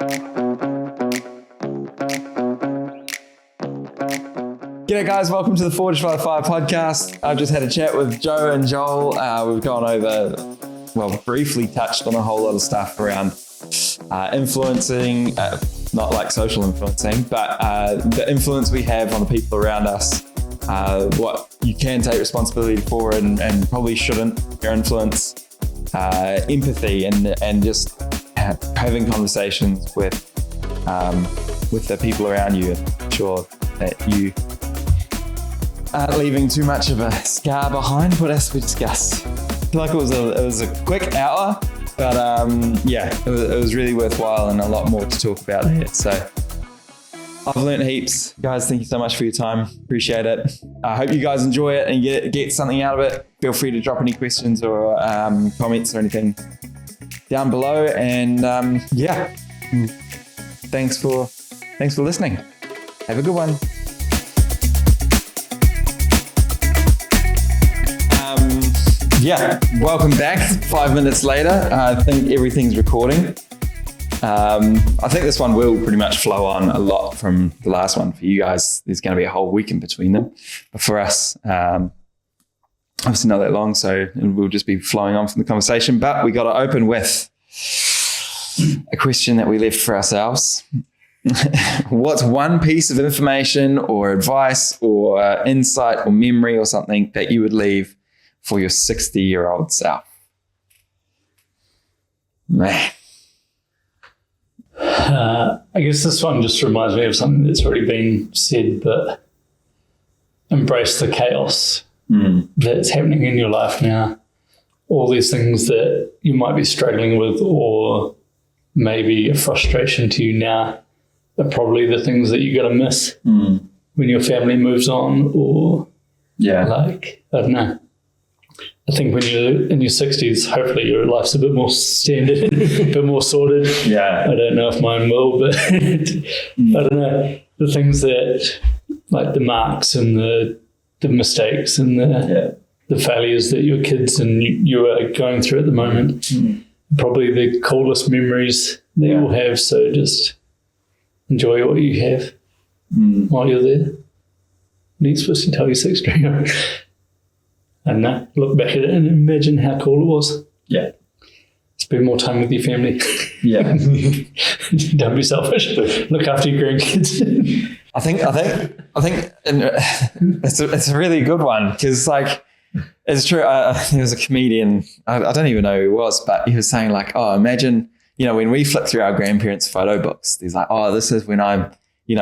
G'day guys, welcome to the Forged by the Fire podcast. I've just had a chat with Joe and Joel. We've gone over, briefly touched on a whole lot of stuff around influencing, not like social influencing, but the influence we have on the people around us, what you can take responsibility for and probably shouldn't, your influence, empathy, and just having conversations with the people around you, and ensure that you aren't leaving too much of a scar behind. What else we discussed? I feel like it was a quick hour, but it was really worthwhile and a lot more to talk about there. So I've learned heaps. Guys, thank you so much for your time. Appreciate it. I hope you guys enjoy it and get something out of it. Feel free to drop any questions or comments or anything down below. And thanks for listening. Have a good one. Welcome back 5 minutes later. I think everything's recording. I think this one will pretty much flow on a lot from the last one. For you guys, there's going to be a whole week in between them. But for us, obviously not that long, so we'll just be flowing on from the conversation. But we got to open with a question that we left for ourselves. What's one piece of information or advice or insight or memory or something that you would leave for your 60-year-old self? Man. I guess this one just reminds me of something that's already been said, but embrace the chaos that's happening in your life now. All these things that you might be struggling with or maybe a frustration to you now are probably the things that you're going to miss when your family moves on, or I don't know. I think when you're in your 60s, hopefully your life's a bit more standard, a bit more sorted. Yeah. I don't know if mine will, but I don't know. The things that, like the marks and the mistakes and the failures that your kids and you are going through at the moment, probably the coolest memories that you'll have. So just enjoy what you have while you're there. Next supposed to tell you 60-year-old. I don't know, look back at it and imagine how cool it was. Yeah. Spend more time with your family. Yeah. Don't be selfish. Look after your grandkids. I think it's a really good one, because it's true. There was a comedian, I don't even know who he was, but he was saying imagine, when we flip through our grandparents' photo books, there's this is when I,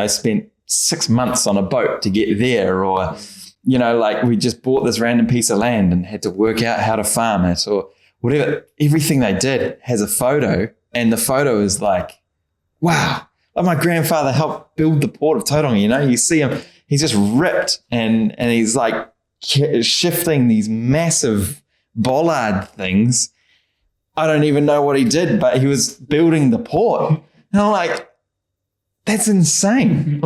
spent 6 months on a boat to get there, or we just bought this random piece of land and had to work out how to farm it, or whatever. Everything they did has a photo, and the photo is wow. My grandfather helped build the port of Tauranga, you see him, he's just ripped and he's shifting these massive bollard things. I don't even know what he did, but he was building the port. And I'm that's insane.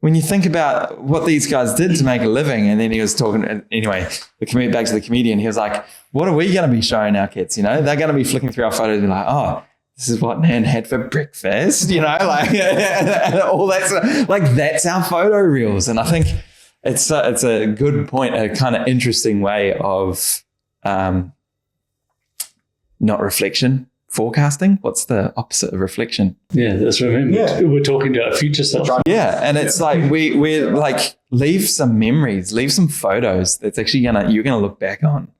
When you think about what these guys did to make a living, and then he was talking, anyway, back to the comedian, he was what are we going to be showing our kids? They're going to be flicking through our photos and be this is what Nan had for breakfast, all that. That's our photo reels. And I think it's a good point, a kind of interesting way of not reflection, forecasting. What's the opposite of reflection? Yeah, that's what I mean. Yeah. We're talking to our future self. Yeah, and it's we're leave some memories, leave some photos that's actually you're gonna look back on,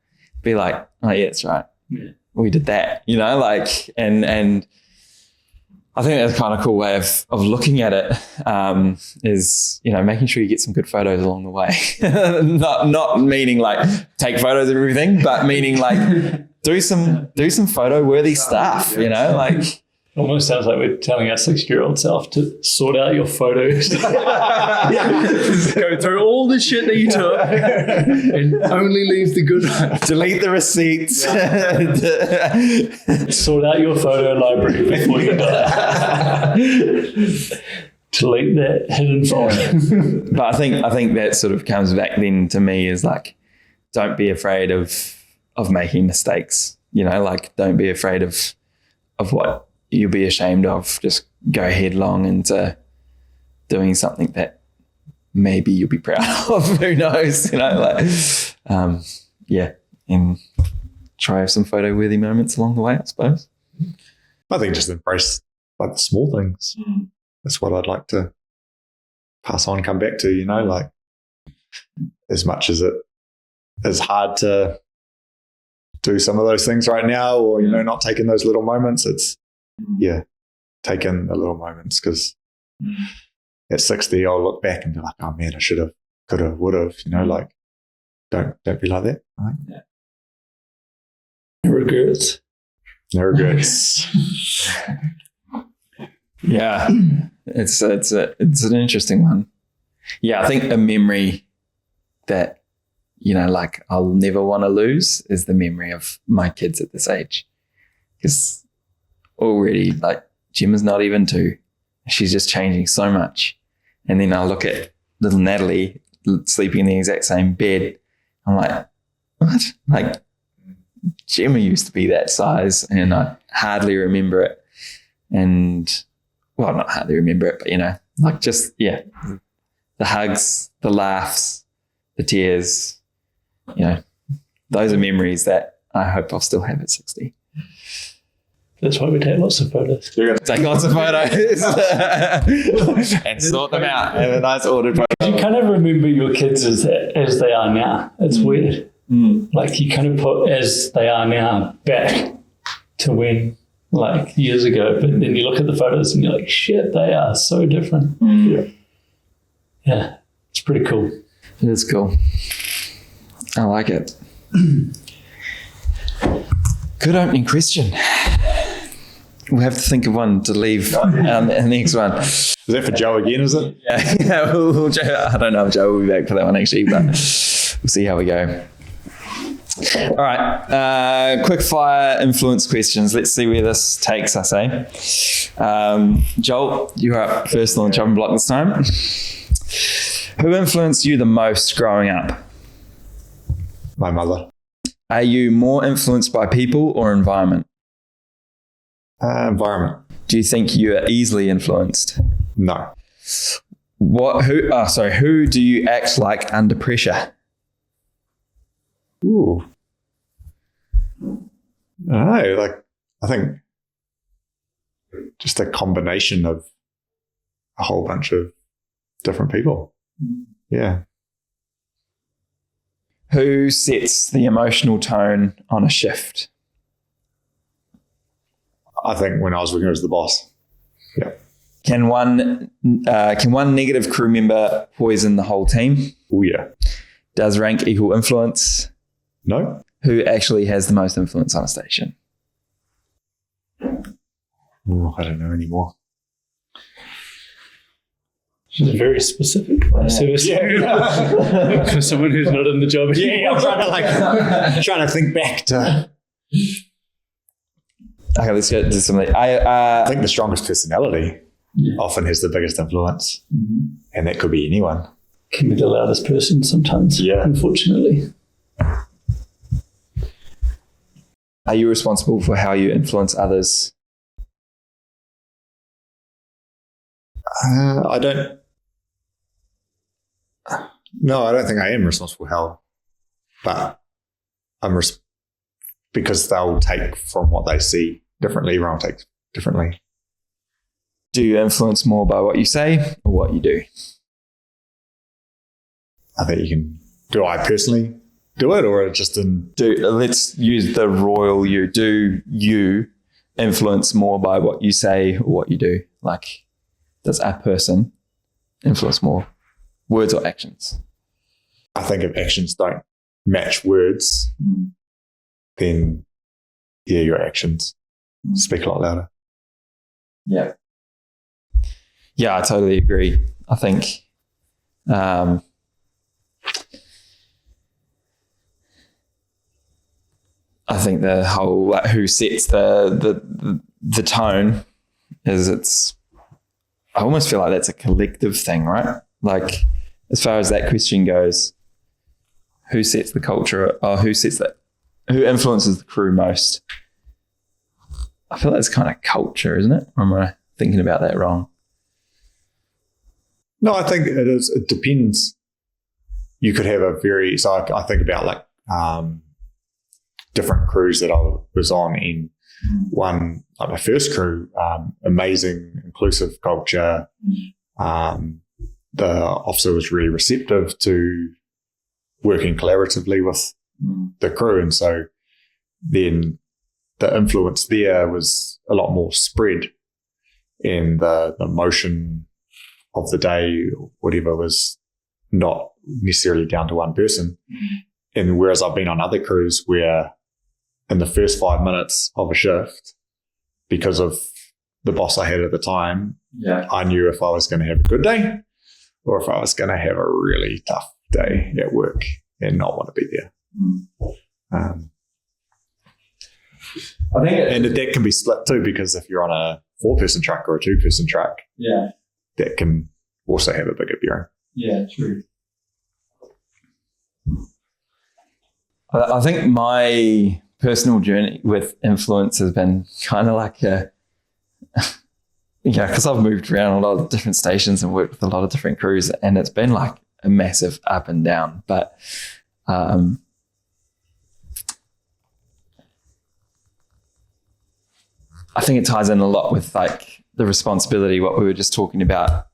be oh yeah, that's right. Yeah. We did that, and I think that's kind of cool way of looking at it, is, making sure you get some good photos along the way. not meaning take photos of everything, but meaning do some photo worthy stuff, Almost sounds like we're telling our 60-year-old self to sort out your photos. Go through all the shit that you took and only leave the good ones. Delete the receipts. Sort out your photo library before you die. Delete that hidden folder. But I think that sort of comes back then to me is don't be afraid of making mistakes. Don't be afraid of what you'll be ashamed of, just go headlong into doing something that maybe you'll be proud of. Who knows? You know, like, and try have some photo-worthy moments along the way, I suppose. I think just embrace like the small things. That's what I'd like to pass on, come back to, you know, like as much as it is hard to do some of those things right now, or, you know, not taking those little moments, it's, taking the little moments, because at 60, I'll look back and be like, oh man, I should have, could have, would have, you know, like, don't be like that. I think. Yeah. No regrets. No regrets. Yeah, it's an interesting one. Yeah, I think a memory that, you know, like I'll never want to lose is the memory of my kids at this age, because already like Gemma's not even 2, she's just changing so much, and then I look at little Natalie sleeping in the exact same bed. I'm like, what? Like, Gemma used to be that size and I hardly remember it. And, well, not hardly remember it, but, you know, like just, the hugs, the laughs, the tears, you know, those are memories that I hope I'll still have at 60. That's why we take lots of photos. You're going to take lots of photos and sort them out. Have a nice ordered photo. You kind of remember your kids as they are now. It's weird. Like you kind of put as they are now back to when, like, years ago, but then you look at the photos and you're like, shit, they are so different. Yeah, it's pretty cool. It is cool. I like it. Good opening question. We'll have to think of one to leave the next one. Is that for Joe again, is it? Yeah. I don't know if Joe will be back for that one actually, but we'll see how we go. All right. Quick fire influence questions. Let's see where this takes us, eh? Joel, you're up first on the chopping block this time. Who influenced you the most growing up? My mother. Are you more influenced by people or environment? Environment. Do you think you are easily influenced? No. Who do you act like under pressure? Ooh. I don't know. Like, I think just a combination of a whole bunch of different people. Yeah. Who sets the emotional tone on a shift? I think when I was working as the boss. Yeah. Can one negative crew member poison the whole team? Oh, yeah. Does rank equal influence? No. Who actually has the most influence on a station? Oh, I don't know anymore. She's very specific. Service. Yeah. For someone who's not in the job. Yeah, I'm trying to think back to. Okay, let's get to something. I think the strongest personality often has the biggest influence, and that could be anyone. Can be the loudest person sometimes. Yeah. Unfortunately. Are you responsible for how you influence others? I don't. No, I don't think I am responsible for how, but I'm because they'll take from what they see differently. Everyone takes differently. Do you influence more by what you say or what you do? I think you can. Do I personally do it, or just in? Let's use the royal you. Do you influence more by what you say or what you do? Like, does a person influence more, words or actions? I think if actions don't match words, then your actions speak a lot louder. Yeah. Yeah, I totally agree. I think the whole who sets the tone is I almost feel like that's a collective thing, right? Like, as far as that question goes, who sets the culture, or who influences the crew most? I feel that's kind of culture, isn't it? Or am I thinking about that wrong? No, I think it is. It depends. You could have I think about like different crews that I was on in one, like my first crew, amazing, inclusive culture. The officer was really receptive to working collaboratively with the crew. And so then the influence there was a lot more spread, and the motion of the day, whatever, was not necessarily down to one person. And whereas I've been on other crews where in the first 5 minutes of a shift, because of the boss I had at the time, I knew if I was going to have a good day or if I was going to have a really tough day at work and not want to be there. I think and that can be split too, because if you're on a 4-person truck or a 2-person truck, that can also have a bigger bearing. Yeah, true. I think my personal journey with influence has been kind of like because I've moved around a lot of different stations and worked with a lot of different crews, and it's been like a massive up and down. But I think it ties in a lot with like the responsibility, what we were just talking about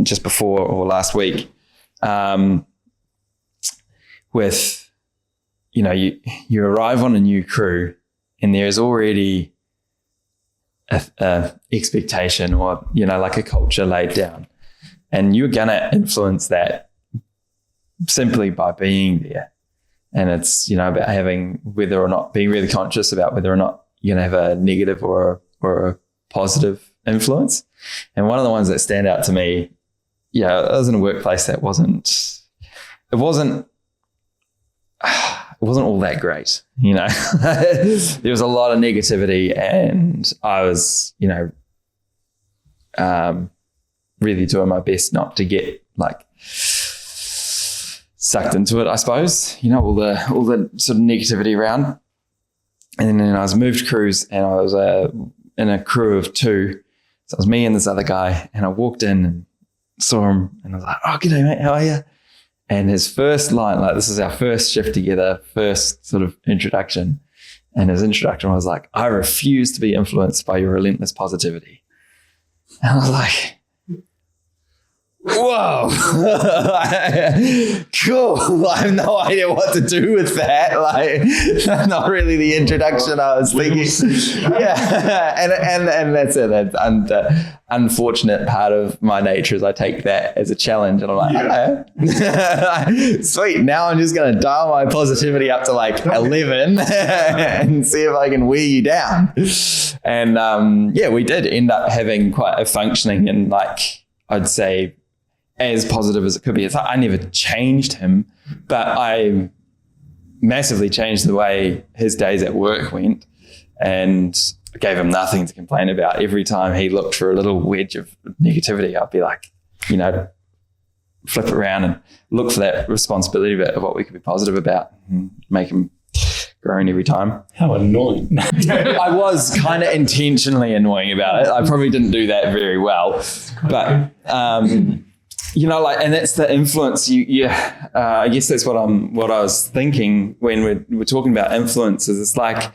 just before or last week, with, you know, you arrive on a new crew and there's already a expectation or, you know, like a culture laid down, and you're going to influence that simply by being there. And it's, you know, about having whether or not being really conscious about whether or not you're going to have a negative or a positive influence. And one of the ones that stand out to me, I was in a workplace that wasn't all that great, you know. There was a lot of negativity, and I was, you know, really doing my best not to get like sucked into it, I suppose, you know, all the sort of negativity around. And then I was moved crews, and I was in a crew of 2. So it was me and this other guy, and I walked in and saw him, and I was like, "Oh, g'day, mate, how are you?" And his first line, like, this is our first shift together, first sort of introduction. And his introduction was like, "I refuse to be influenced by your relentless positivity." And I was like, whoa, cool. I have no idea what to do with that. Like, that's not really the introduction I was thinking. Yeah, and that's it. That's the unfortunate part of my nature is I take that as a challenge, and I'm like, sweet. Now I'm just going to dial my positivity up to like 11 and see if I can wear you down. And we did end up having quite a functioning and, like, I'd say, as positive as it could be. It's like I never changed him, but I massively changed the way his days at work went, and gave him nothing to complain about. Every time he looked for a little wedge of negativity, I'd be like, you know, flip it around and look for that responsibility bit of what we could be positive about and make him groan every time. How annoying. I was kind of intentionally annoying about it. I probably didn't do that very well, but you know, like, and that's the influence. I guess that's what I was thinking when we're talking about influences. It's like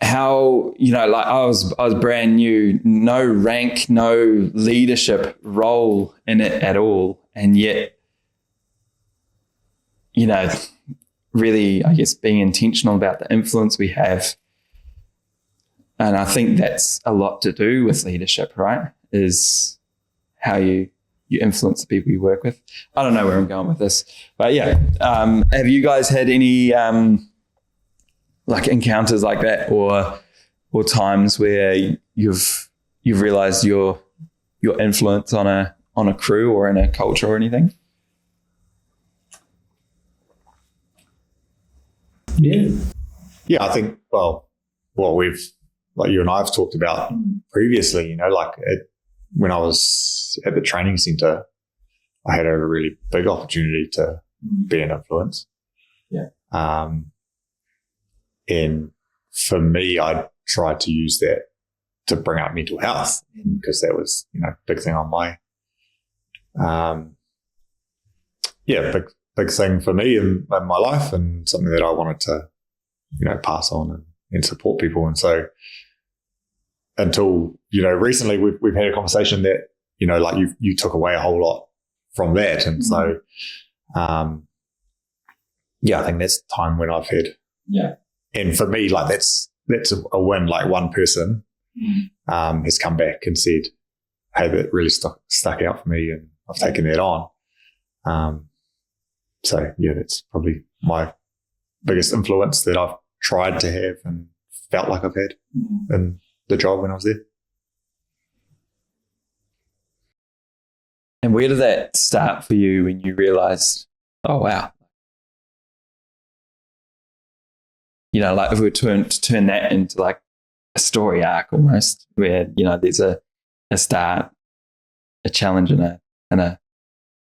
how, you know, like I was brand new, no rank, no leadership role in it at all, and yet, you know, really, I guess, being intentional about the influence we have. And I think that's a lot to do with leadership, right? Is how you influence the people you work with. I don't know where I'm going with this, but yeah. Have you guys had any like encounters like that, or times where you've realized your influence on a crew or in a culture or anything? Yeah, I think, well, we've, like you and I have talked about previously, you know, like when I was at the training center, I had a really big opportunity to be an influence. Yeah. And for me, I tried to use that to bring up mental health because that was, a big thing on my, big thing for me in my life, and something that I wanted to, pass on and support people. And so until, recently we've had a conversation that, like you took away a whole lot from that. And so, I think that's the time when I've had, and for me, like that's a win. Like one person has come back and said, hey, that really stuck out for me, and I've taken that on. That's probably my biggest influence that I've tried to have and felt like I've had in the job when I was there. And where did that start for you when you realized, oh, wow. Like if we were to turn that into like a story arc almost, where, there's a start, a challenge and a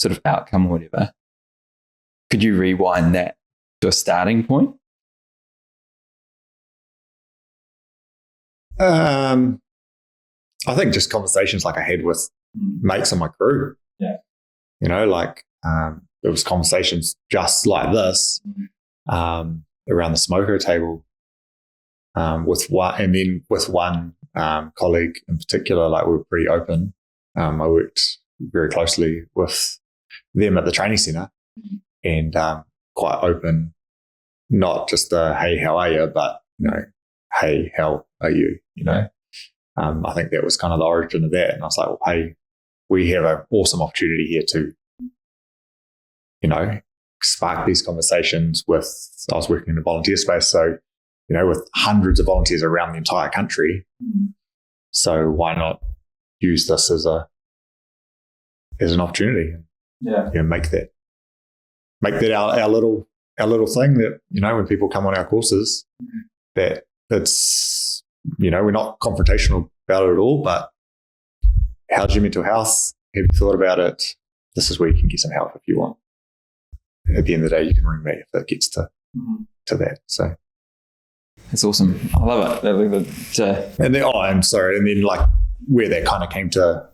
sort of outcome or whatever. Could you rewind that to a starting point? I think just conversations like I had with mates on my crew. Yeah. There was conversations just like this around the smoker table with one colleague in particular. Like, we were pretty open. I worked very closely with them at the training centre, and quite open, not just hey, how are you, but hey, how are you? I think that was kind of the origin of that. And I was like, well, hey, we have an awesome opportunity here to, spark these conversations with, I was working in the volunteer space. So, with hundreds of volunteers around the entire country. So why not use this as an opportunity? Make that our little thing that, when people come on our courses, that it's, we're not confrontational about it at all, but how's your mental health? Have you thought about it? This is where you can get some help if you want. At the end of the day, you can ring me if it gets to that. So it's awesome. I love it. And then like where that kind of came to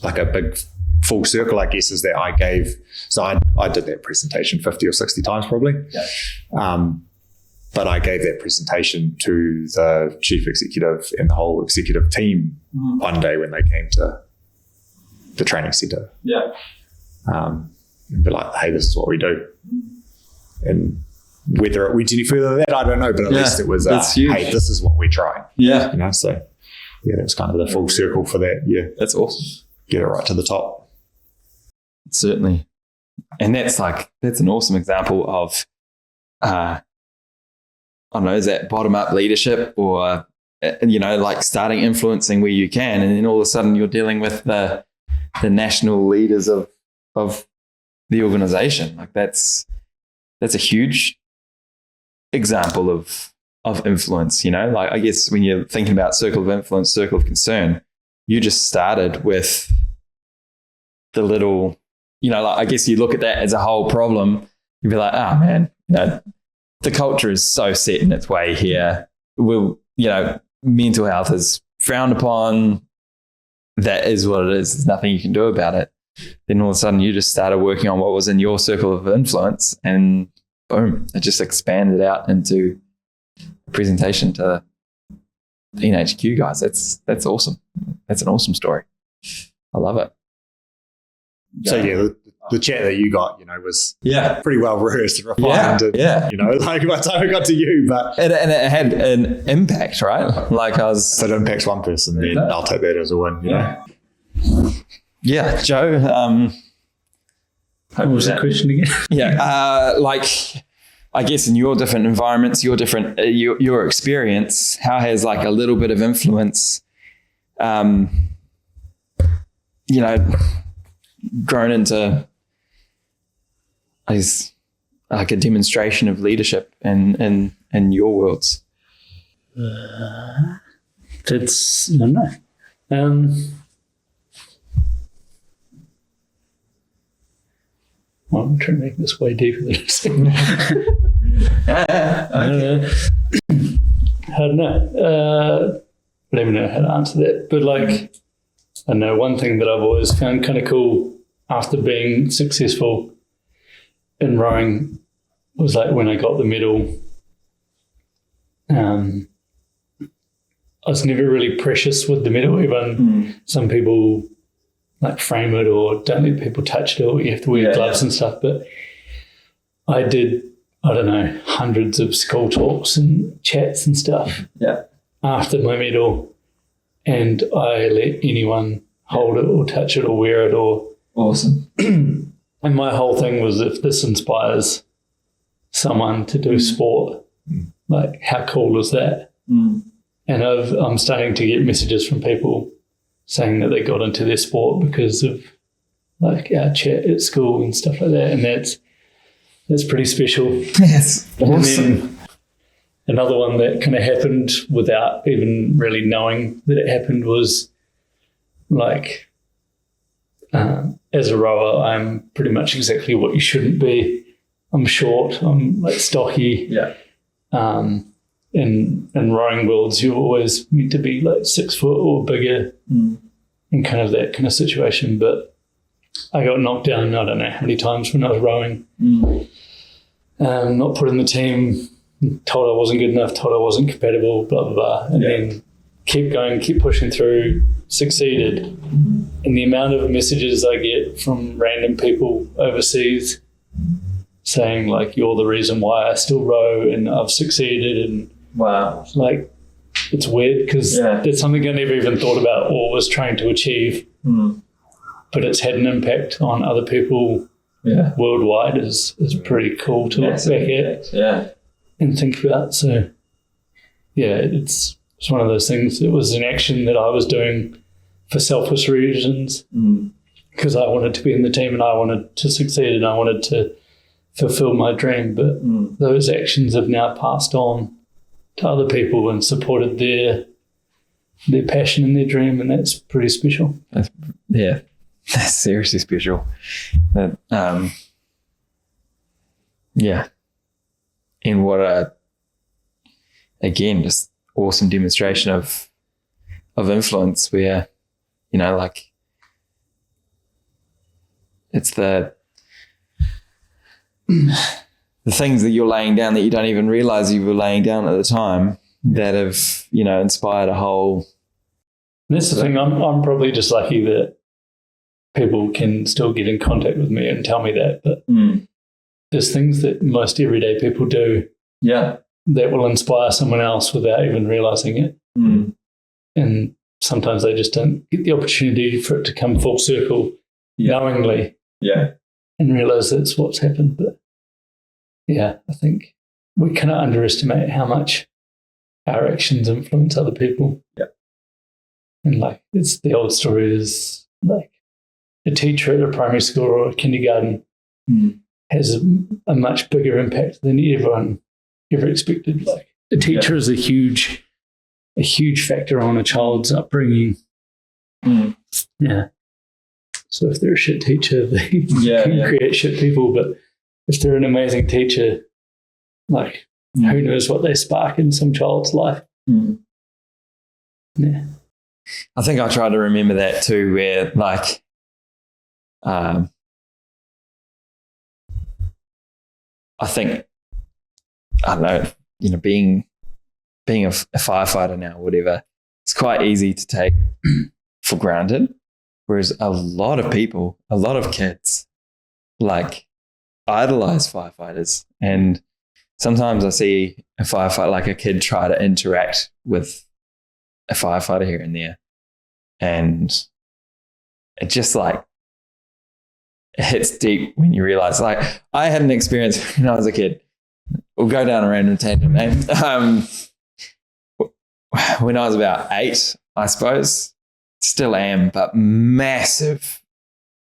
like a big full circle, I guess, is that I gave, so I did that presentation 50 or 60 times probably. But I gave that presentation to the chief executive and the whole executive team one day when they came to the training centre. And be like, hey, this is what we do. And whether it went any further than that, I don't know, but at least it was, hey, this is what we try. So that was kind of the full circle for that. That's awesome. Get it right to the top. Certainly. And that's an awesome example of, I don't know, is that bottom-up leadership or, like starting influencing where you can, and then all of a sudden you're dealing with the national leaders of the organization. Like that's a huge example of influence, like I guess when you're thinking about circle of influence, circle of concern, you just started with the little, like I guess you look at that as a whole problem, you'd be like, oh man, the culture is so set in its way here. Mental health is frowned upon. That is what it is. There's nothing you can do about it. Then all of a sudden you just started working on what was in your circle of influence, and boom, it just expanded out into a presentation to the NHQ guys. That's awesome. That's an awesome story. I love it. So the chat that you got, was pretty well rehearsed and refined. Like by the time it got to you, but and it had an impact, right? Like so it impacts one person, then I'll take that as a win. Yeah, Joe. What was the question again? I guess in your different environments, your different your experience, how has like a little bit of influence, grown into, I guess, like a demonstration of leadership in your worlds? That's, I don't know. Well, I'm trying to make this way deeper than it's Okay. I don't know. I don't even know how to answer that. But like, I know one thing that I've always found kind of cool after being successful in rowing was like when I got the medal. I was never really precious with the medal. Even some people like frame it or don't let people touch it, or you have to wear gloves and stuff. But I did, I don't know, hundreds of school talks and chats and stuff after my medal, and I let anyone hold it or touch it or wear it or awesome. And my whole thing was, if this inspires someone to do sport, like how cool is that? And I'm starting to get messages from people saying that they got into their sport because of like our chat at school and stuff like that, and that's pretty special. Yes, awesome. And then another one that kind of happened without even really knowing that it happened was like, as a rower, I'm pretty much exactly what you shouldn't be. I'm short, I'm like stocky. Yeah. In rowing worlds, you're always meant to be like 6 foot or bigger in kind of that kind of situation. But I got knocked down, I don't know how many times when I was rowing. Not put in the team, told I wasn't good enough, told I wasn't compatible, blah, blah, blah. And then keep going, keep pushing through, succeeded. And the amount of messages I get from random people overseas saying like, you're the reason why I still row and I've succeeded. And wow, like, it's weird because it's something I never even thought about or was trying to achieve. But it's had an impact on other people worldwide is pretty cool to look back at and think about. So it's one of those things. It was an action that I was doing for selfish reasons because I wanted to be in the team and I wanted to succeed and I wanted to fulfill my dream. But those actions have now passed on to other people and supported their passion and their dream, and that's pretty special. That's seriously special. And what a, again, just awesome demonstration of influence where, you know, like it's the things that you're laying down that you don't even realize you were laying down at the time that have, you know, inspired a whole. And that's the thing. I'm probably just lucky that people can still get in contact with me and tell me that. But there's things that most everyday people do that will inspire someone else without even realizing it. And sometimes they just don't get the opportunity for it to come full circle knowingly and realize that's what's happened. But I think we kind of underestimate how much our actions influence other people. And like, it's the old story is like a teacher at a primary school or a kindergarten has a much bigger impact than everyone ever expected. Like a teacher is a huge factor on a child's upbringing. So if they're a shit teacher, they can create shit people. But if they're an amazing teacher, like who knows what they spark in some child's life. I think I try to remember that too, where like, I think, I don't know, you know, being a firefighter now, whatever, it's quite easy to take for granted. Whereas a lot of people, a lot of kids, like idolize firefighters. And sometimes I see a firefighter, like a kid, try to interact with a firefighter here and there. And it just like, it hits deep when you realize, like, I had an experience when I was a kid. We'll go down a random tangent, man. When I was about 8, I suppose, still am, but massive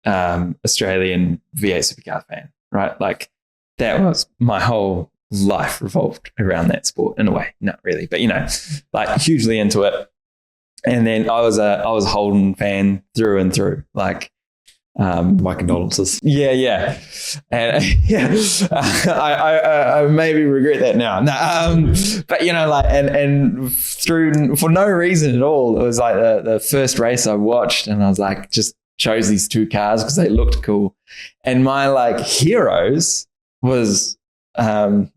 Australian V8 supercar fan, right? Like that was my whole life revolved around that sport in a way. Not really, but you know, like hugely into it. And then I was a Holden fan through and through. Like My condolences. Yeah. And I maybe regret that now. No, but like, and through, for no reason at all, it was like the first race I watched, and I was like, just chose these two cars because they looked cool. And my like heroes was a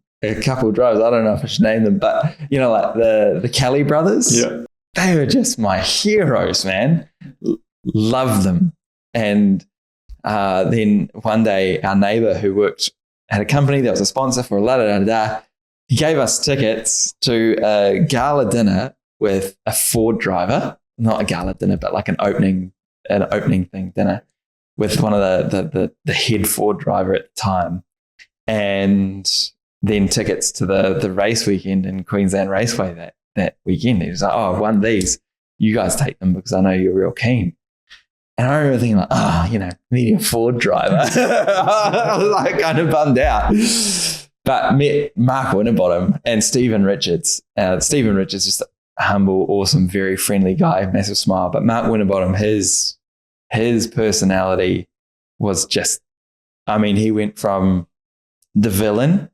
couple of drivers. I don't know if I should name them, but like the Kelly brothers. Yeah. They were just my heroes, man. Love them. And then one day, our neighbor who worked at a company that was a sponsor for he gave us tickets to a gala dinner with a Ford driver, not a gala dinner, but like an opening thing dinner with one of the head Ford driver at the time, and then tickets to the race weekend in Queensland Raceway that weekend. He was like, "Oh, I've won these. You guys take them because I know you're real keen." And I remember thinking like, meeting a Ford driver. I was like kind of bummed out. But met Mark Winterbottom and Stephen Richards. Stephen Richards, just a humble, awesome, very friendly guy, massive smile. But Mark Winterbottom, his personality was just, he went from the villain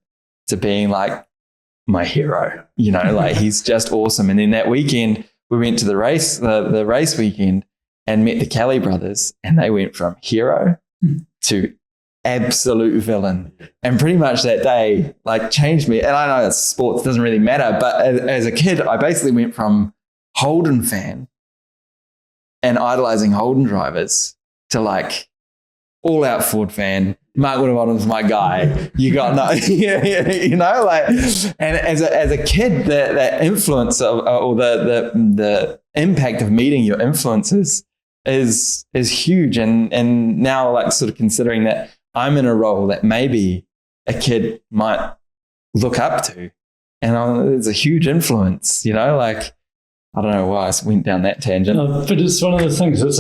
to being like my hero, like he's just awesome. And then that weekend, we went to the race weekend, and met the Kelly brothers, and they went from hero to absolute villain. And pretty much that day, like, changed me. And I know that sports doesn't really matter, but as a kid, I basically went from Holden fan and idolizing Holden drivers to like all out Ford fan. Mark Winterbottom's my guy. You got no, like, and as a kid, that influence or the impact of meeting your influences is huge. And now, like, sort of considering that I'm in a role that maybe a kid might look up to, and it's a huge influence, like, I don't know why I went down that tangent. But it's one of those things. It's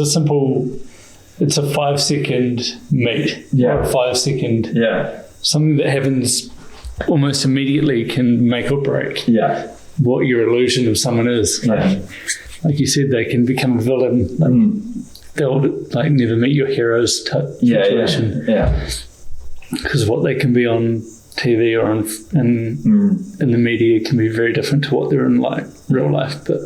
a 5-second meet. Yeah. Or a 5-second. Yeah. Something that happens almost immediately can make or break what your illusion of someone is. Like you said, they can become a villain. They'll like never meet your heroes type situation. Yeah. Because what they can be on TV or in the media can be very different to what they're in like real life. But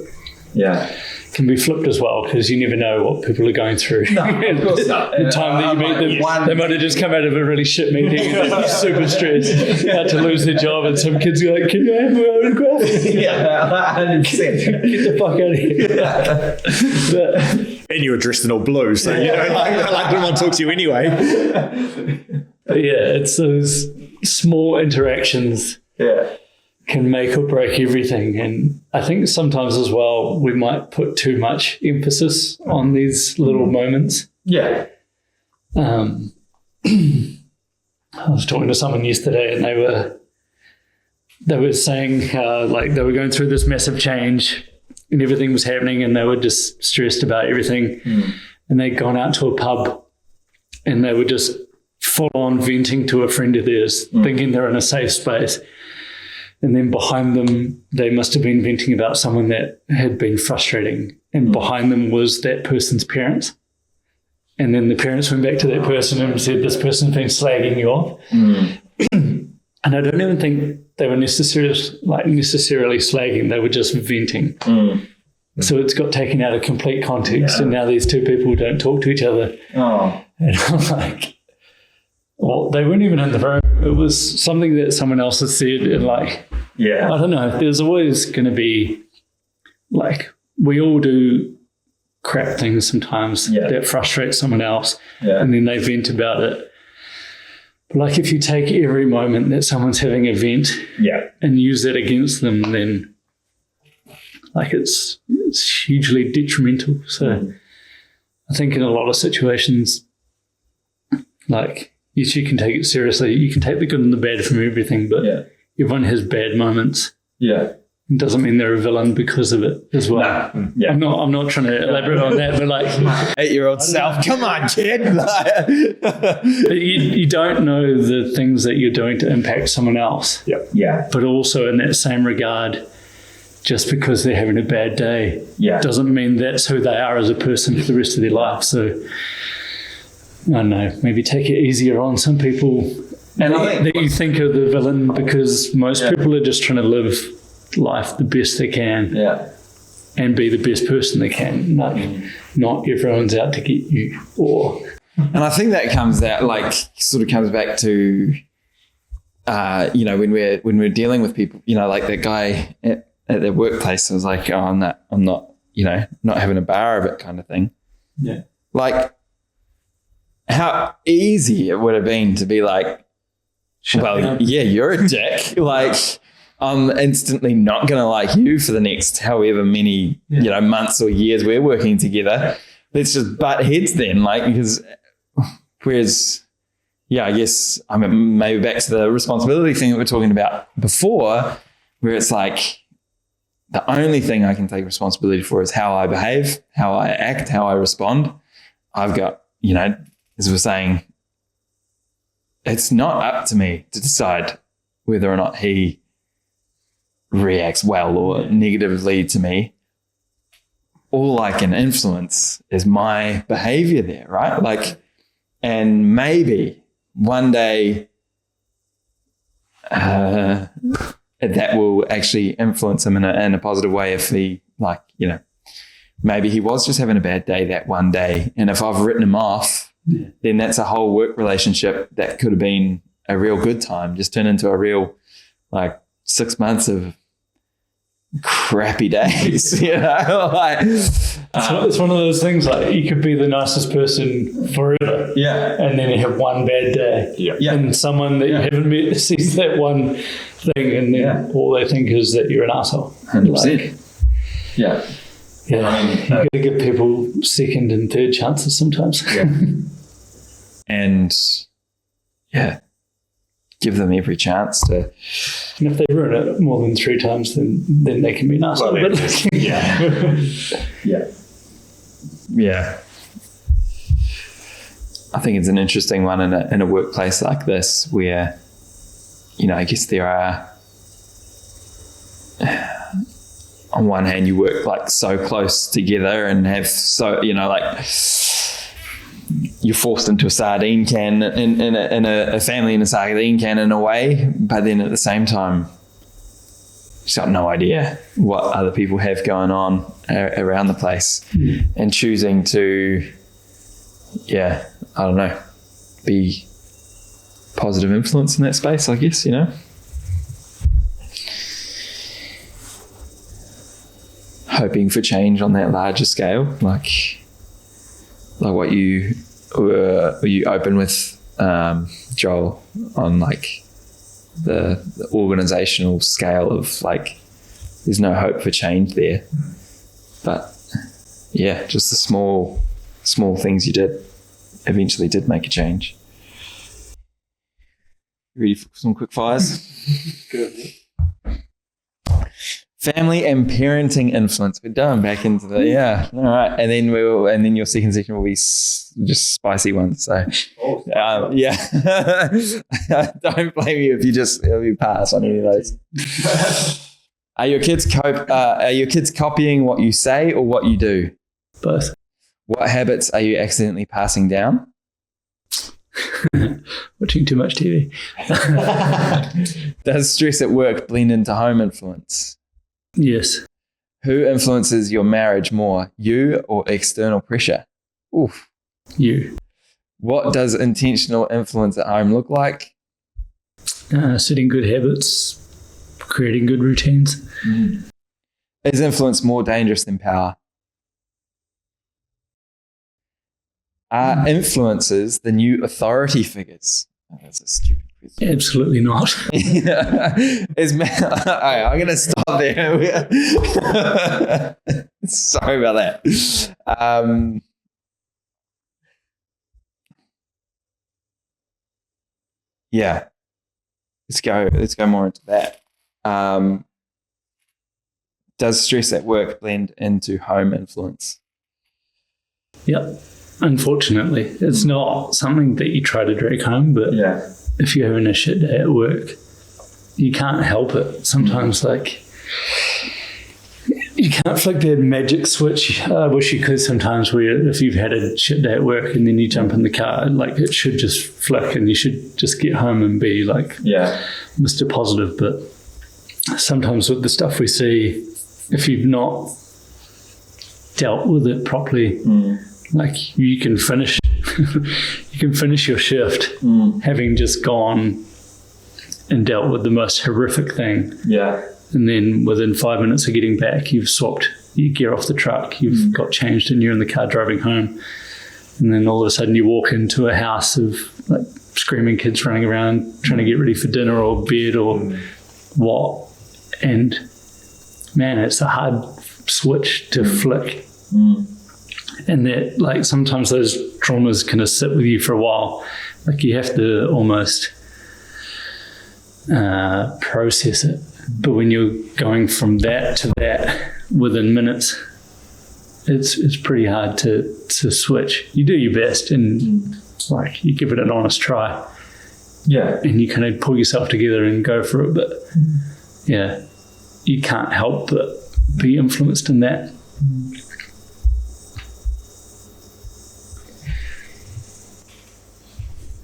can be flipped as well, because you never know what people are going through. No, of course not. The time that you meet them, they might have just come out of a really shit meeting and they're super stressed, about to lose their job, and some kids are like, "Can you have my autograph?" 100%. Get the fuck out of here. And you were dressed in all blue, so like didn't want to talk to you anyway. But it's those small interactions can make or break everything. And I think sometimes as well, we might put too much emphasis on these little moments. Yeah. I was talking to someone yesterday, and they were saying how like they were going through this massive change and everything was happening, and they were just stressed about everything. And they'd gone out to a pub and they were just full on venting to a friend of theirs, thinking they're in a safe space. And then behind them, they must have been venting about someone that had been frustrating. And behind them was that person's parents. And then the parents went back to that person and said, "This person's been slagging you off." And I don't even think they were necessarily slagging. They were just venting. So it's got taken out of complete context. And now these two people don't talk to each other. And I'm like, well, they weren't even in the room. It was something that someone else had said, and like, I don't know. There's always going to be, like, we all do crap things sometimes that frustrate someone else, and then they vent about it. But like, if you take every moment that someone's having a vent and use that against them, then like it's hugely detrimental. So I think in a lot of situations, like, yes, you can take it seriously. You can take the good and the bad from everything, but everyone has bad moments. It doesn't mean they're a villain because of it as well. I'm not trying to elaborate on that, but like 8-year-old self, come on, kid. you don't know the things that you're doing to impact someone else. But also in that same regard, just because they're having a bad day doesn't mean that's who they are as a person for the rest of their life. So I don't know, maybe take it easier on some people. And I think that you think of the villain because most people are just trying to live life the best they can and be the best person they can. Not everyone's out to get you. And I think that comes back to, when we're dealing with people, like that guy at their workplace was like, oh, I'm not, not having a bar of it kind of thing. Yeah. Like how easy it would have been to be like, you're a dick. Like, I'm instantly not going to like you for the next however many, months or years we're working together. Let's just butt heads then. Like, because whereas, I guess maybe back to the responsibility thing that we we're talking about before, where it's like the only thing I can take responsibility for is how I behave, how I act, how I respond. I've got, as we're saying, it's not up to me to decide whether or not he reacts well or negatively to me. All I can influence is my behavior there, right? Like, and maybe one day that will actually influence him in a positive way if he, maybe he was just having a bad day that one day. And if I've written him off, then that's a whole work relationship that could have been a real good time, just turned into a real 6 months of crappy days. It's one of those things like you could be the nicest person forever, and then you have one bad day, and someone that you haven't met sees that one thing, and then all they think is that you're an asshole. 100%. You got to give people second and third chances sometimes. And give them every chance to. And if they ruin it more than 3 times, then they can be an asshole. I think it's an interesting one in a workplace like this where, I guess there are. On one hand, you work so close together and have you're forced into a sardine can in a family in a sardine can in a way, but then at the same time, you've got no idea what other people have going on around the place, and choosing to, I don't know, be positive influence in that space, I guess, hoping for change on that larger scale, like what you open with, Joel, on the organizational scale of there's no hope for change there, but just the small things you did eventually did make a change. Ready for some quick fires? Good. Family and parenting influence. We're going back into the all right, and then your second section will be just spicy ones. So, don't blame you if you pass on any of those. Are your kids copying what you say or what you do? Both. What habits are you accidentally passing down? Watching too much TV. Does stress at work blend into home influence? Yes. Who influences your marriage more, you or external pressure? Oof. You. What does intentional influence at home look like? Setting good habits, creating good routines. Is influence more dangerous than power? Are influencers the new authority figures? Oh, that's a stupid question. Absolutely not. I'm going to stop there. Sorry about that. Let's go more into that. Does stress at work blend into home influence? Yep. Unfortunately, it's not something that you try to drag home, but if you're having a shit day at work, you can't help it. Sometimes, you can't flick that magic switch. I wish you could sometimes, where if you've had a shit day at work and then you jump in the car, like it should just flick and you should just get home and be like Mr. Positive. But sometimes with the stuff we see, if you've not dealt with it properly, like you can finish your shift having just gone and dealt with the most horrific thing. Yeah. And then within 5 minutes of getting back, you've swapped your gear off the truck, you've got changed and you're in the car driving home. And then all of a sudden you walk into a house of like screaming kids running around trying to get ready for dinner or bed or what. And man, it's a hard switch to flick. And that, like, sometimes those traumas kind of sit with you for a while. Like you have to almost process it. But when you're going from that to that within minutes, it's pretty hard to switch. You do your best and like you give it an honest try. Yeah. And you kind of pull yourself together and go for it. But yeah, you can't help but be influenced in that.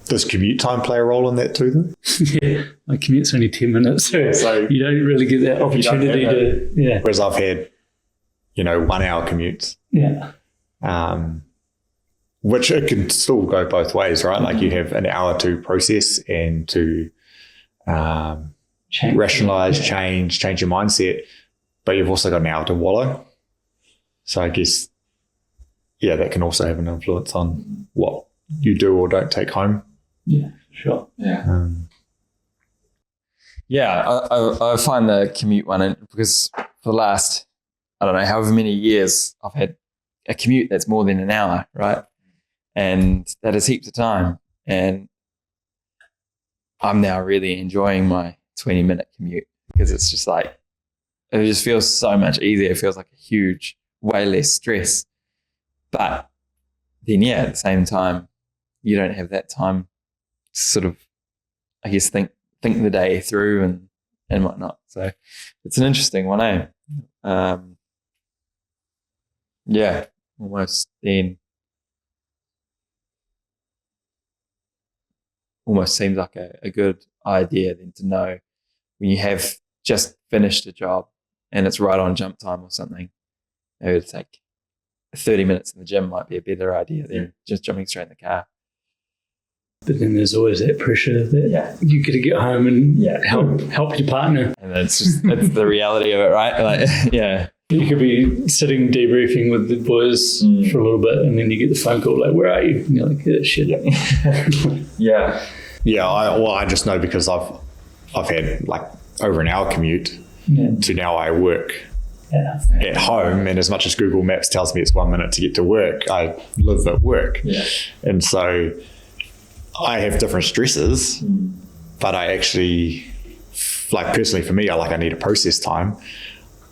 Does commute time play a role in that too, though? Yeah, my commute's only 10 minutes, so you don't really get that opportunity to. Yeah. Whereas I've had, 1 hour commutes. Yeah. Which it can still go both ways, right? Like you have an hour to process and to rationalize, change your mindset, but you've also got an hour to wallow. So I guess, that can also have an influence on what you do or don't take home. Yeah, sure. Yeah. I find the commute one, because for the last, I don't know, however many years, I've had a commute that's more than an hour, right? And that is heaps of time. And I'm now really enjoying my 20-minute commute because it's just like, it just feels so much easier. It feels like a huge, way less stress. But then, at the same time, you don't have that time to sort of, I guess, think the day through and whatnot. So it's an interesting one, eh? Almost then. Almost seems like a good idea then to know when you have just finished a job and it's right on jump time or something, maybe it's like 30 minutes in the gym might be a better idea than just jumping straight in the car. But then there's always that pressure that you got to get home and help your partner. And it's the reality of it, right? Like, You could be sitting debriefing with the boys for a little bit and then you get the phone call like, where are you? And you're like, shit. I just know because I've had like over an hour commute to now I work at home, and as much as Google Maps tells me it's 1 minute to get to work, I live at work. And so I have different stresses, but I actually, like personally for me, I need a process time.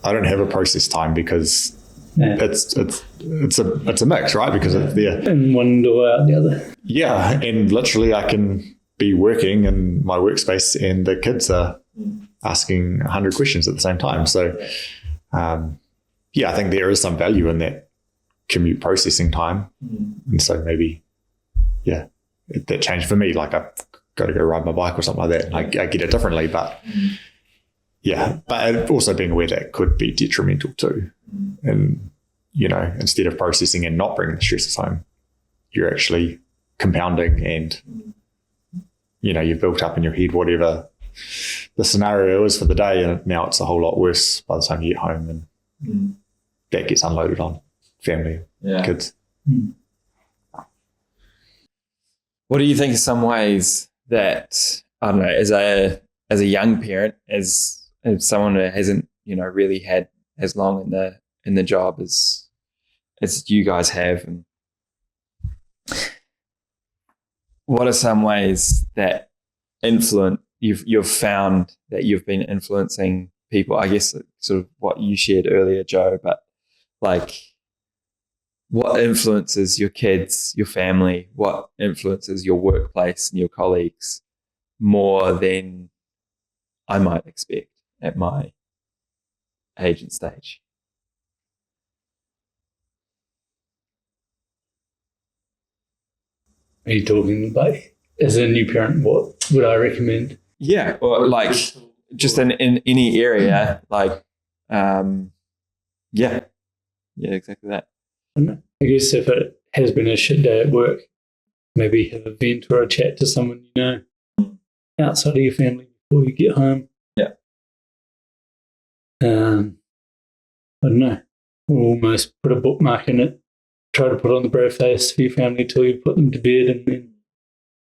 I don't have a process time because it's a mix, right? Because it's there. And one door out the other. Yeah, and literally I can be working in my workspace and the kids are asking 100 questions at the same time. So, I think there is some value in that commute processing time. And so maybe, that changed for me. Like I've got to go ride my bike or something like that. And I get it differently, but but also being aware that could be detrimental too. And, instead of processing and not bringing the stresses home, you're actually compounding and, you've built up in your head whatever the scenario is for the day, and now it's a whole lot worse by the time you get home, and that gets unloaded on family, kids. What do you think are some ways that, I don't know, as a young parent, as someone who hasn't, really had as long in the job as you guys have, and what are some ways that you've found that you've been influencing people? I guess sort of what you shared earlier, Joe, but like what influences your kids, your family, what influences your workplace and your colleagues more than I might expect at my age and stage? Are you talking like as a new parent? What would I recommend? Yeah, or like just in any area, like, yeah, exactly that. I guess if it has been a shit day at work, maybe have a vent or a chat to someone you know outside of your family before you get home. Yeah. I don't know. Almost put a bookmark in it. Try to put on the brave face for your family till you put them to bed, and then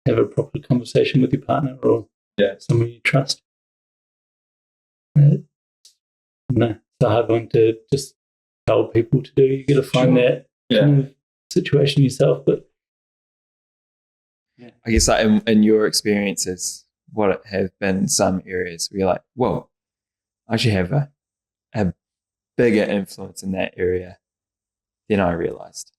have a proper conversation with your partner or someone you trust. No, it's a hard one to just tell people to do. You got to find that kind of situation yourself. But I guess like in your experiences, what have been some areas where you're like, whoa, I actually have a bigger influence in that area than I realized,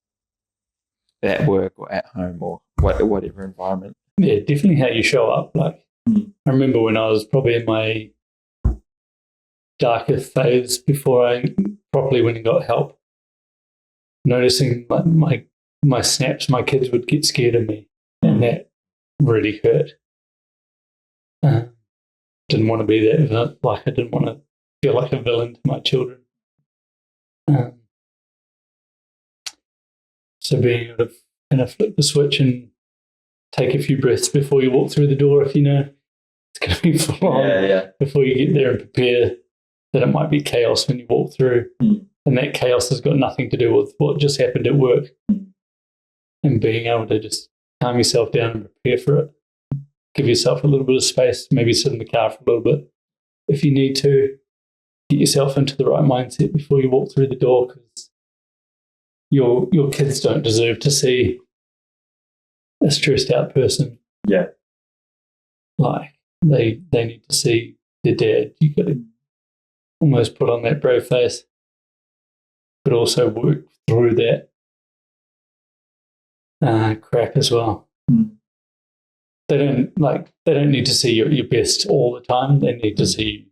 at work or at home or whatever environment. Yeah, definitely how you show up. Like, I remember when I was probably in my darker phase before I properly went and got help, noticing like my snaps, my kids would get scared of me, and that really hurt. Didn't want to be that. Like, I didn't want to feel like a villain to my children. So being able to kind of flip the switch and take a few breaths before you walk through the door, if you know it's going to be full on before you get there, and prepare that it might be chaos when you walk through. And that chaos has got nothing to do with what just happened at work. And being able to just calm yourself down and prepare for it. Give yourself a little bit of space, maybe sit in the car for a little bit if you need to. Get yourself into the right mindset before you walk through the door, because your kids don't deserve to see a stressed out person. Yeah. Like, they need to see their dad. You got to almost put on that brave face, but also work through that crap as well. They don't need to see your best all the time. They need to see you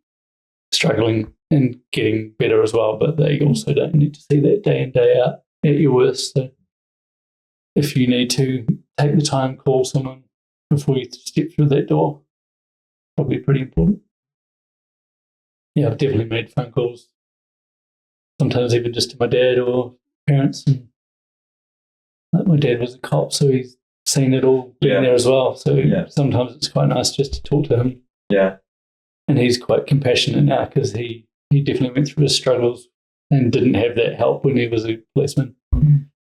struggling and getting better as well, but they also don't need to see that day in, day out at your worst. So if you need to take the time, call someone before you step through that door, probably pretty important. Yeah, I've definitely made phone calls, sometimes even just to my dad or parents. And like, my dad was a cop, so he's seen it all, been there as well. So sometimes it's quite nice just to talk to him. Yeah. And he's quite compassionate now, because he definitely went through his struggles and didn't have that help when he was a policeman.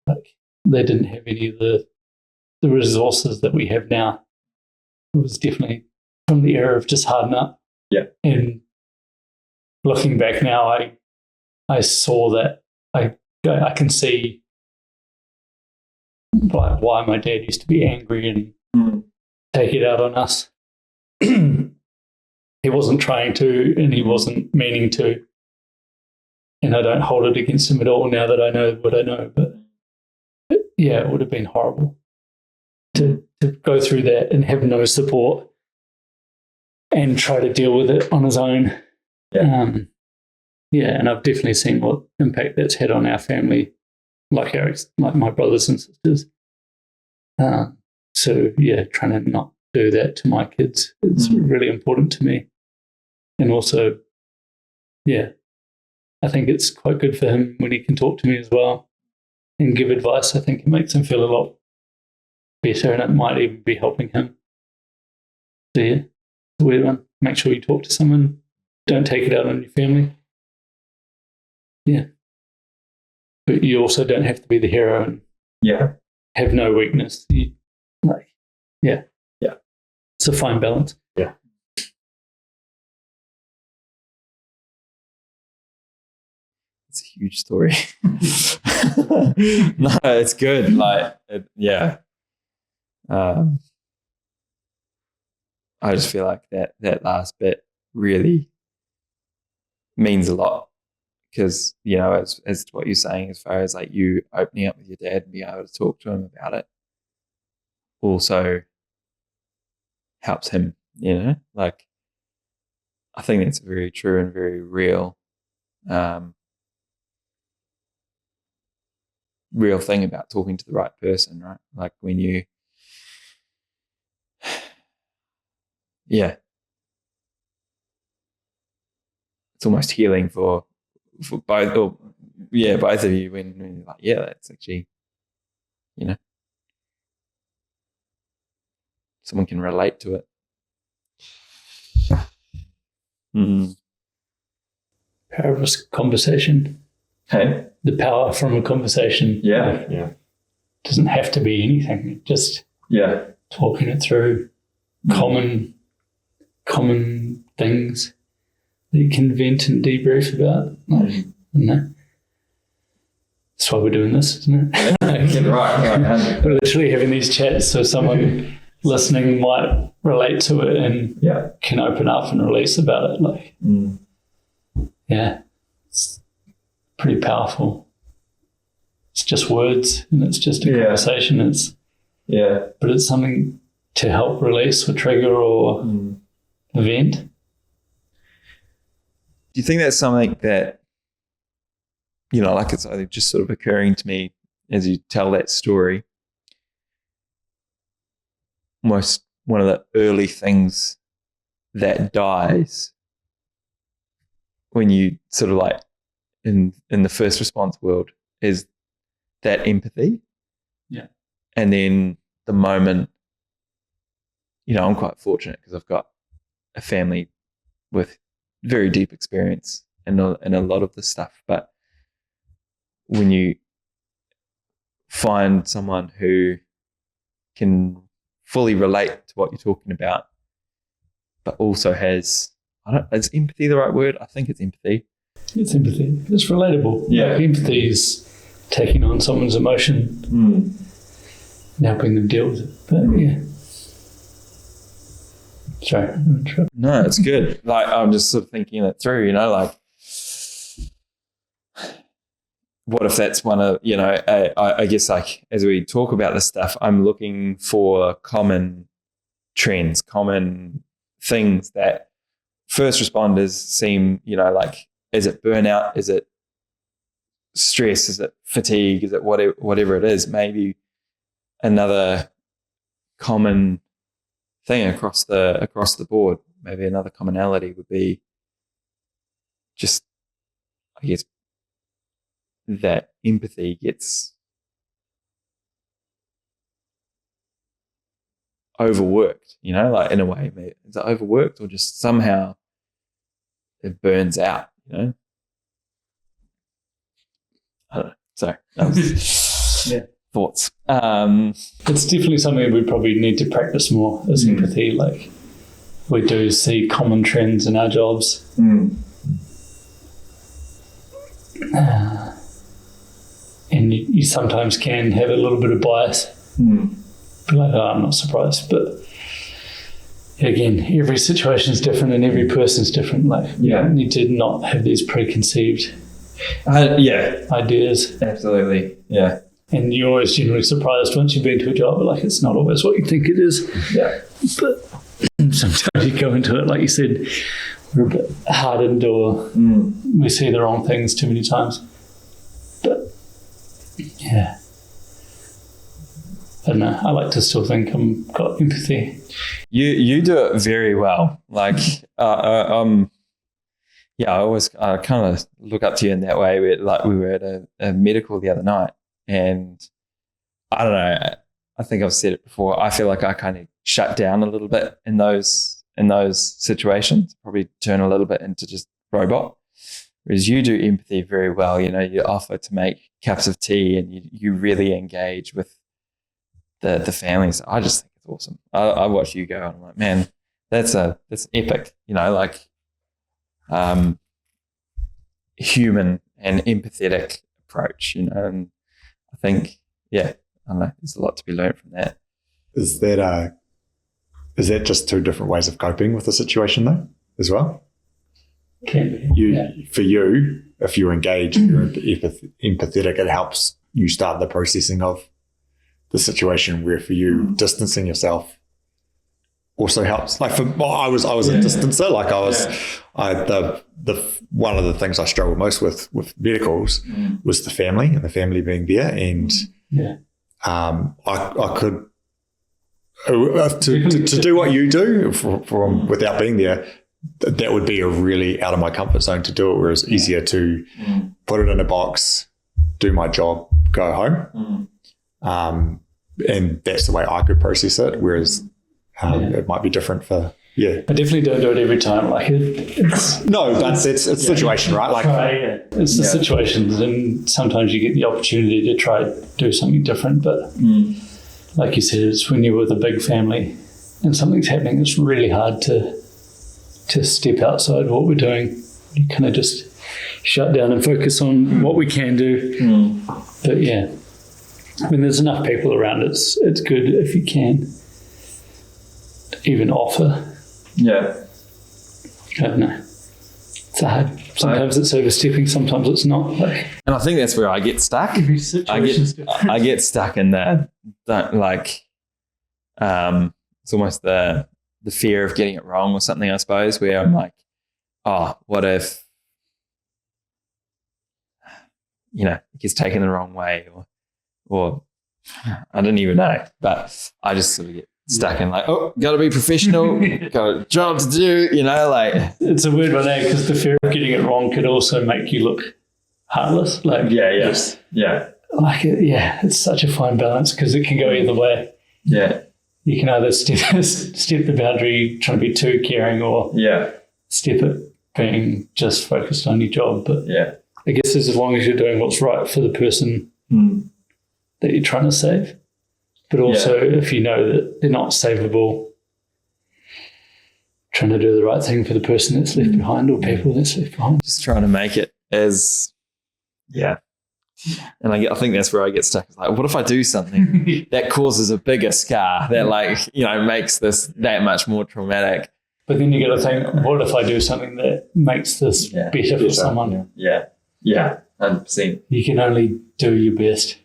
Like, they didn't have any of the resources that we have now. It was definitely from the era of just harden up. Yeah. And looking back now, I saw that. I can see like why my dad used to be angry and take it out on us. He wasn't trying to, and he wasn't meaning to. And I don't hold it against him at all now that I know what I know. But yeah, it would have been horrible to go through that and have no support and try to deal with it on his own. And I've definitely seen what impact that's had on our family, like my brothers and sisters. So yeah, trying to not do that to my kids is really important to me. And also, yeah, I think it's quite good for him when he can talk to me as well and give advice. I think it makes him feel a lot better, and it might even be helping him. So yeah, it's a weird one. Make sure you talk to someone. Don't take it out on your family. Yeah. But you also don't have to be the hero and have no weakness. It's a fine balance. Yeah. It's a huge story. No, it's good. Like, I just feel like that last bit really means a lot, because, you know, as what you're saying, as far as like you opening up with your dad and being able to talk to him about it, also helps him, you know, like, I think that's very true and very real, real thing about talking to the right person, right? Like, when you yeah, it's almost healing for both, or both of you when you're like, yeah, that's actually, you know, someone can relate to it. Power of a conversation. Hey, the power from a conversation. Yeah. Doesn't have to be anything. Just talking it through. Common things that you can vent and debrief about. That's why we're doing this, isn't it? right. We're literally having these chats so someone listening might relate to it and can open up and release about it. Like, it's pretty powerful. It's just words and it's just a conversation. But it's something to help release or trigger or event. Do you think that's something that, you know, like it's just sort of occurring to me as you tell that story? Almost one of the early things that dies when you sort of like in the first response world is that empathy. Yeah. And then the moment, you know, I'm quite fortunate because I've got a family with very deep experience in a lot of this stuff. But when you find someone who can fully relate to what you're talking about, but also has, is empathy the right word? I think it's empathy. It's empathy. It's relatable. Yeah. Like empathy is taking on someone's emotion and helping them deal with it. But sorry. No, it's good. Like, I'm just sort of thinking it through, you know, like, what if that's one of, you know, I guess like as we talk about this stuff, I'm looking for common trends, common things that first responders seem, you know, like, is it burnout? Is it stress? Is it fatigue? Is it whatever it is? Maybe another common thing across the board, maybe another commonality would be just, I guess, that empathy gets overworked, you know, like in a way, maybe. Is it overworked or just somehow it burns out, you know? I don't know. Sorry. Thoughts. It's definitely something we probably need to practice more is empathy. Like we do see common trends in our jobs. And you sometimes can have a little bit of bias. Be like, I'm not surprised. But again, every situation is different and every person's different. Like you need to not have these preconceived ideas. Absolutely. Yeah. And you're always generally surprised once you've been to a job, like it's not always what you think it is. Yeah. But sometimes you go into it, like you said, we're a bit hardened or we see the wrong things too many times. But yeah. I don't know. I like to still think I've got empathy. You do it very well. Like, I always kind of look up to you in that way. We were at a medical the other night, and I don't know. I think I've said it before. I feel like I kind of shut down a little bit in those situations. Probably turn a little bit into just robot. Whereas you do empathy very well. You know, you offer to make cups of tea, and you really engage with the families. I just think it's awesome. I watch you go, and I'm like, man, that's epic. You know, like human and empathetic approach. You know, and I think, I don't know, there's a lot to be learned from that. Is that just two different ways of coping with the situation though, as well? Can be. For you, if you engage and you're empathetic, it helps you start the processing of the situation, where for you, distancing yourself also helps. Like I was a distancer. Like the one of the things I struggled most with medicals was the family and the family being there. And I could, to do what you do from without being there, that would be a really out of my comfort zone to do it, whereas it's easier to put it in a box, do my job, go home. And that's the way I could process it, whereas it might be different for, I definitely don't do it every time. Like it's a situation, right? Like it's the situations, and sometimes you get the opportunity to try do something different. But like you said, it's when you're with a big family and something's happening, it's really hard to step outside what we're doing. You kind of just shut down and focus on what we can do. But when there's enough people around, it's good if you can even offer. I don't know. It's hard. Sometimes it's overstepping, sometimes it's not. And I think that's where I get stuck. I get stuck in that like it's almost the fear of getting it wrong or something, I suppose, where I'm like, oh, what if it gets taken the wrong way, or I don't even know, but I just sort of get stuck in like, oh, got to be professional, got a job to do, like. It's a weird one, because the fear of getting it wrong could also make you look heartless. Like, it's such a fine balance because it can go either way. You can either step the boundary trying to be too caring, or step it being just focused on your job. But I guess as long as you're doing what's right for the person that you're trying to save. But also, if you know that they're not savable, trying to do the right thing for the person that's left behind or people that's left behind. Just trying to make it as, And I think that's where I get stuck. It's like, what if I do something that causes a bigger scar that makes this that much more traumatic? But then you got to think, what if I do something that makes this better for someone? 100%. You can only do your best.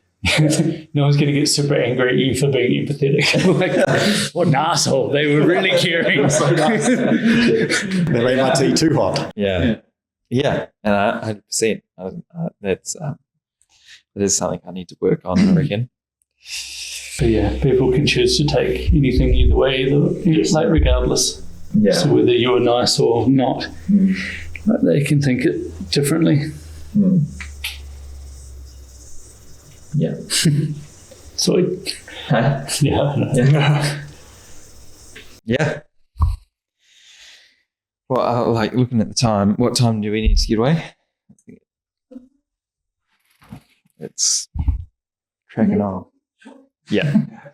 No one's going to get super angry at you for being empathetic. Like, what an asshole. They were really caring. They made my tea too hot. And 100%. That is something I need to work on, I reckon. But people can choose to take anything either way, regardless. So whether you're nice or not, they can think it differently. Sweet. Well, looking at the time, what time do we need to get away? It's cracking on. That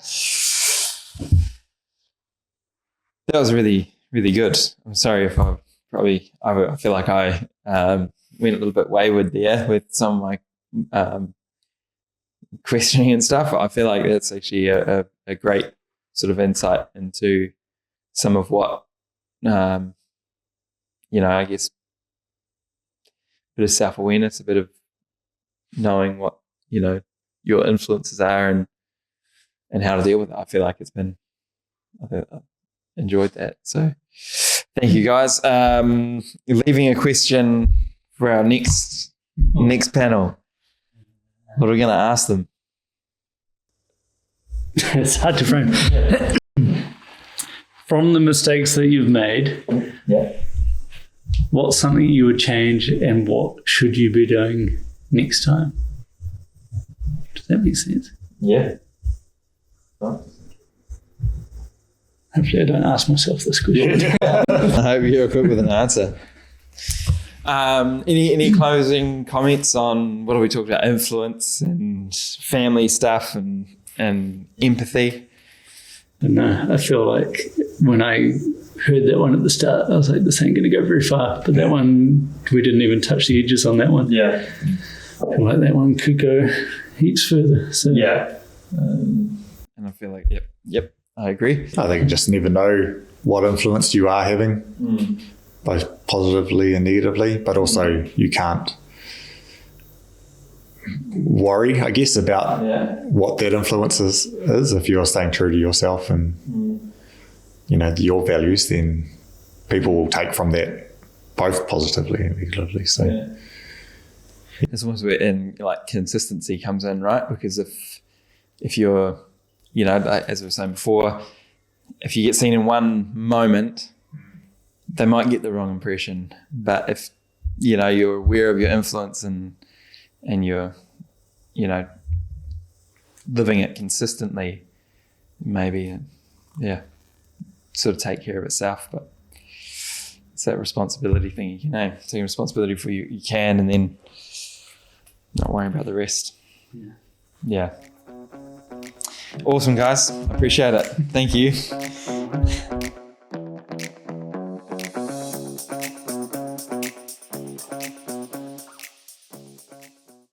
was really, really good. I'm sorry if I feel like I went a little bit wayward there with some of my questioning and stuff. I feel like that's actually a great sort of insight into some of what, I guess, a bit of self-awareness, a bit of knowing what, your influences are and how to deal with it. I feel like I've enjoyed that. So thank you guys. Leaving a question for our next panel. What are we going to ask them? It's hard to frame. From the mistakes that you've made, what's something you would change and what should you be doing next time? Does that make sense? Hopefully I don't ask myself this question. I hope you're equipped with an answer. Any closing comments on what have we talked about? Influence and family stuff and empathy. No, I feel like when I heard that one at the start, I was like, this ain't going to go very far. But that one, we didn't even touch the edges on that one. I feel like that one could go heaps further. So and I feel like, yep, I agree. I think you just never know what influence you are having, both positively and negatively, but also you can't worry, I guess, about what that influence is. If you're staying true to yourself and, your values, then people will take from that both positively and negatively. So it's almost where consistency comes in, right? Because if you're, as I was saying before, if you get seen in one moment, they might get the wrong impression. But if, you're aware of your influence and you're, living it consistently, maybe, sort of take care of itself. But it's that responsibility thing, taking responsibility for you can, and then not worrying about the rest. Yeah. Awesome, guys. I appreciate it. Thank you.